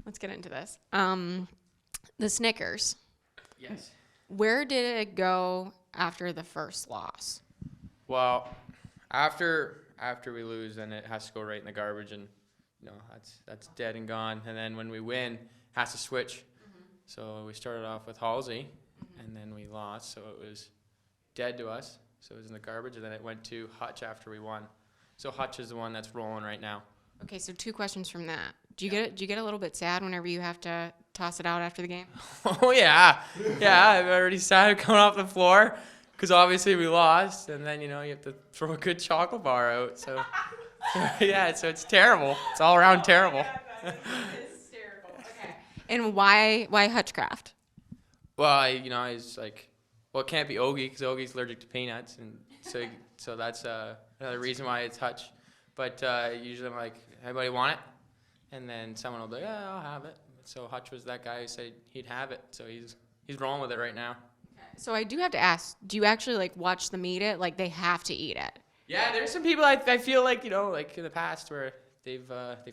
let's get into this. The Snickers. Yes. Where did it go after the first loss? Well, after we lose, then it has to go right in the garbage, and that's dead and gone. And then when we win, it has to switch. So we started off with Halsey, and then we lost, so it was dead to us. So it was in the garbage, and then it went to Hutch after we won. So Hutch is the one that's rolling right now. Okay, so 2 questions from that. Do you get a little bit sad whenever you have to toss it out after the game? Oh yeah, I've already started coming off the floor because obviously we lost, and then you have to throw a good chocolate bar out. So yeah, so it's terrible. It's all around terrible. That is hysterical. Okay. And why Hutchcraft? Well, he's like, well, it can't be Ogie because Ogie's allergic to peanuts, and so that's another reason why it's Hutch. But usually I'm like, anybody want it? And then someone will be like, yeah, I'll have it. So Hutch was that guy who said he'd have it. So he's rolling with it right now. So I do have to ask, do you actually watch them eat it? Like they have to eat it? Yeah, there's some people I feel like, like in the past where they've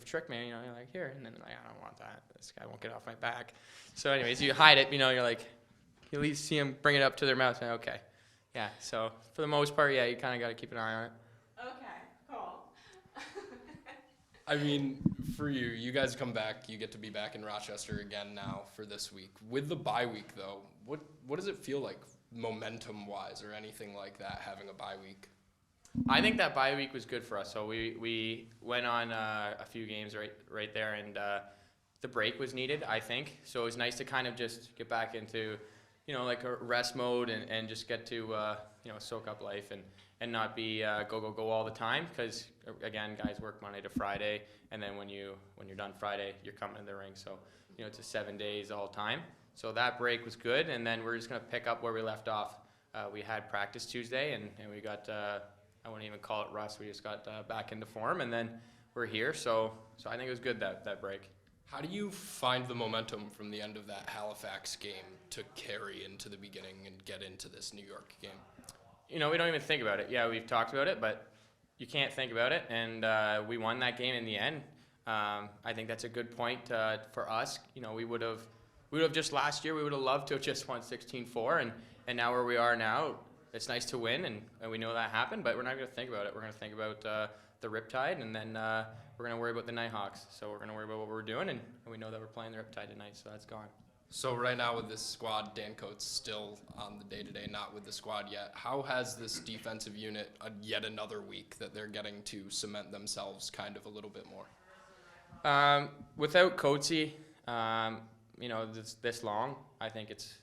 tricked me, you're like, here, and then like, I don't want that. This guy won't get off my back. So anyways, you hide it, you're like, you at least see them bring it up to their mouth and okay. Yeah, so for the most part, yeah, you kind of got to keep an eye on it. Okay, cool. I mean, for you guys come back, you get to be back in Rochester again now for this week. With the bye week, though, what does it feel like momentum-wise or anything like that, having a bye week? I think that bye week was good for us. So we went on a few games right there, and the break was needed, I think. So it was nice to kind of just get back into, like a rest mode and just get to, soak up life and not be go all the time because again, guys work Monday to Friday, and then when you're done Friday, you're coming to the ring. So it's a 7 days all time. So that break was good, and then we're just gonna pick up where we left off. We had practice Tuesday, and we got I wouldn't even call it rust. We just got back into form, and then we're here. So I think it was good that break. How do you find the momentum from the end of that Halifax game to carry into the beginning and get into this New York game? We don't even think about it. Yeah, we've talked about it, but you can't think about it. And we won that game in the end. I think that's a good point for us. We would have just last year, we would have loved to have just won 16-4. And now where we are now, it's nice to win. And we know that happened, but we're not going to think about it. We're going to think about the Riptide, and then we're going to worry about the Knighthawks. So we're going to worry about what we're doing, and we know that we're playing the Riptide tonight, so that's gone. So right now with this squad, Dan Coates still on the day-to-day, not with the squad yet. How has this defensive unit yet another week that they're getting to cement themselves kind of a little bit more? Without Coatesy, this long, I think it's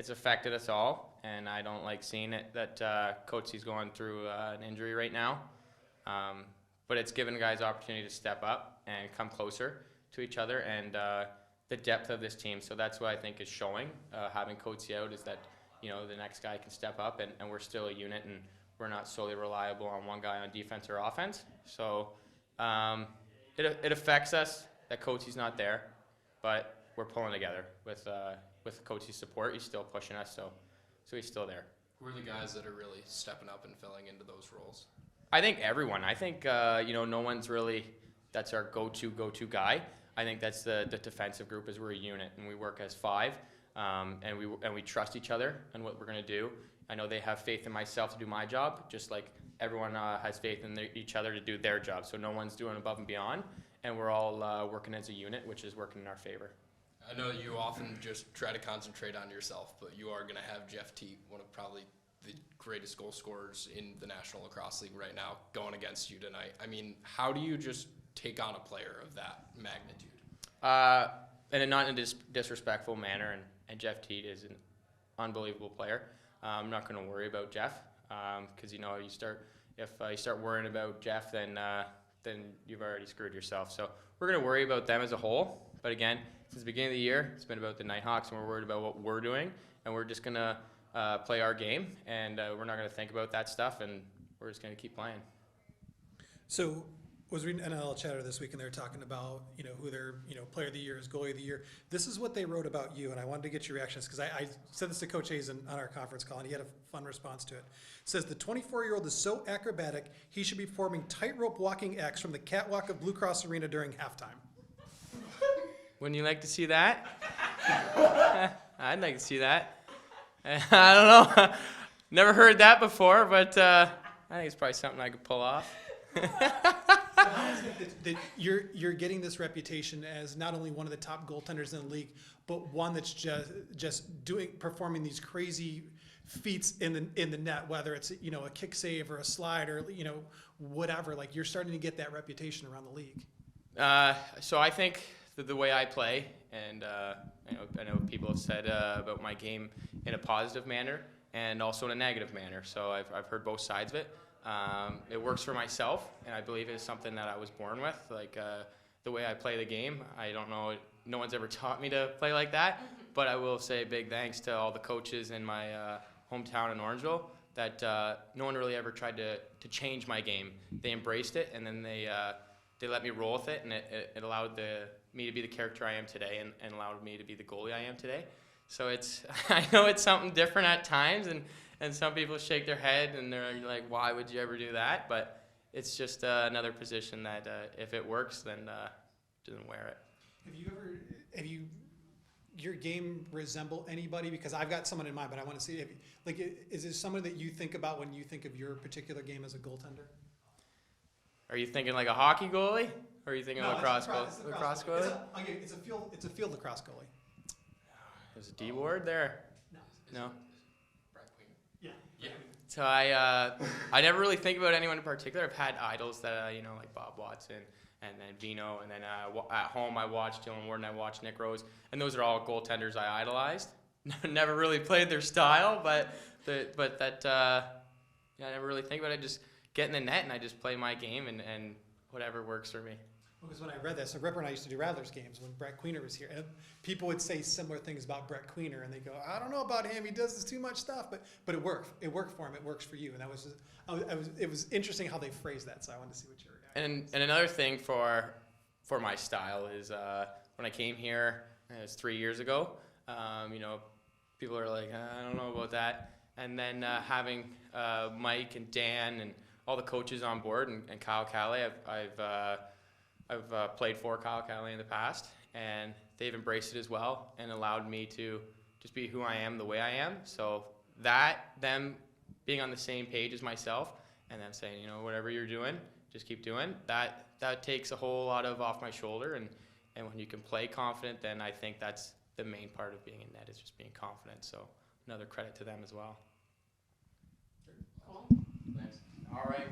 affected us all, and I don't like seeing it that Coatesy's going through an injury right now. But it's given guys opportunity to step up and come closer to each other and the depth of this team. So that's what I think is showing. Having Coatsy out is that, the next guy can step up and we're still a unit and we're not solely reliable on one guy on defense or offense. So it affects us that Coatsy's not there, but we're pulling together with Coatsy's support. He's still pushing us, so he's still there. Who are the guys that are really stepping up and filling into those roles? I think everyone. I think no one's really that's our go-to guy. I think that's the defensive group is we're a unit and we work as 5, and we trust each other and what we're gonna do. I know they have faith in myself to do my job, just like everyone has faith in each other to do their job. So no one's doing above and beyond, and we're all working as a unit, which is working in our favor. I know you often just try to concentrate on yourself, but you are gonna have Jeff Teat, one of probably the greatest goal scorers in the National Lacrosse League right now, going against you tonight. I mean, how do you just take on a player of that magnitude? Not in a disrespectful manner, and Jeff Teat is an unbelievable player. I'm not going to worry about Jeff because if you start worrying about Jeff, then you've already screwed yourself. So we're going to worry about them as a whole. But again, since the beginning of the year, it's been about the Knighthawks, and we're worried about what we're doing, and we're just going to play our game, and we're not going to think about that stuff, and we're just going to keep playing. So was reading NLL Chatter this week, and they're talking about who their player of the year is, goalie of the year. This is what they wrote about you, and I wanted to get your reactions because I said this to Coach Hayes on our conference call, and he had a fun response to it. It says the 24-year-old is so acrobatic he should be performing tightrope walking acts from the catwalk of Blue Cross Arena during halftime. Wouldn't you like to see that? I'd like to see that. I don't know. Never heard that before, but I think it's probably something I could pull off. How is it that you're getting this reputation as not only one of the top goaltenders in the league, but one that's just performing these crazy feats in the net, whether it's a kick save or a slide or whatever. Like, you're starting to get that reputation around the league. So I think that the way I play, and I know people have said about my game in a positive manner and also in a negative manner. So I've heard both sides of it. It works for myself, and I believe it's something that I was born with. Like the way I play the game, I don't know. No one's ever taught me to play like that. But I will say big thanks to all the coaches in my hometown in Orangeville that no one really ever tried to change my game. They embraced it, and then they let me roll with it, and it allowed me to be the character I am today, and allowed me to be the goalie I am today. So I know it's something different at times, and some people shake their head and they're like, why would you ever do that? But it's just another position that if it works, then doesn't wear it. Have your game resemble anybody? Because I've got someone in mind, but I want to see, is there someone that you think about when you think of your particular game as a goaltender? Are you thinking like a hockey goalie? Or are you thinking lacrosse goalie? Lacrosse goalie. It's a field lacrosse goalie. There's a D word there. No. Yeah. So I never really think about anyone in particular. I've had idols that like Bob Watson and then Vino, and then at home I watched Dylan Warden, I watched Nick Rose, and those are all goaltenders I idolized. Never really played their style, but I never really think about it. I just get in the net and I just play my game and whatever works for me. Because when I read that, so Ripper and I used to do Rattlers games when Brett Queener was here, and people would say similar things about Brett Queener, and they go, I don't know about him, he does this too much stuff, but it worked. It worked for him. It works for you, and that was it was interesting how they phrased that. So I wanted to see what you were. And another thing for my style is when I came here, it was 3 years ago. People are like, I don't know about that, and then having Mike and Dan and all the coaches on board, and Kyle Calais, I've played for Kyle Calais in the past, and they've embraced it as well and allowed me to just be who I am the way I am. So them being on the same page as myself and them saying, whatever you're doing, just keep doing, that takes a whole lot off my shoulder. And when you can play confident, then I think that's the main part of being in net, is just being confident. So another credit to them as well. Cool. Thanks. All right.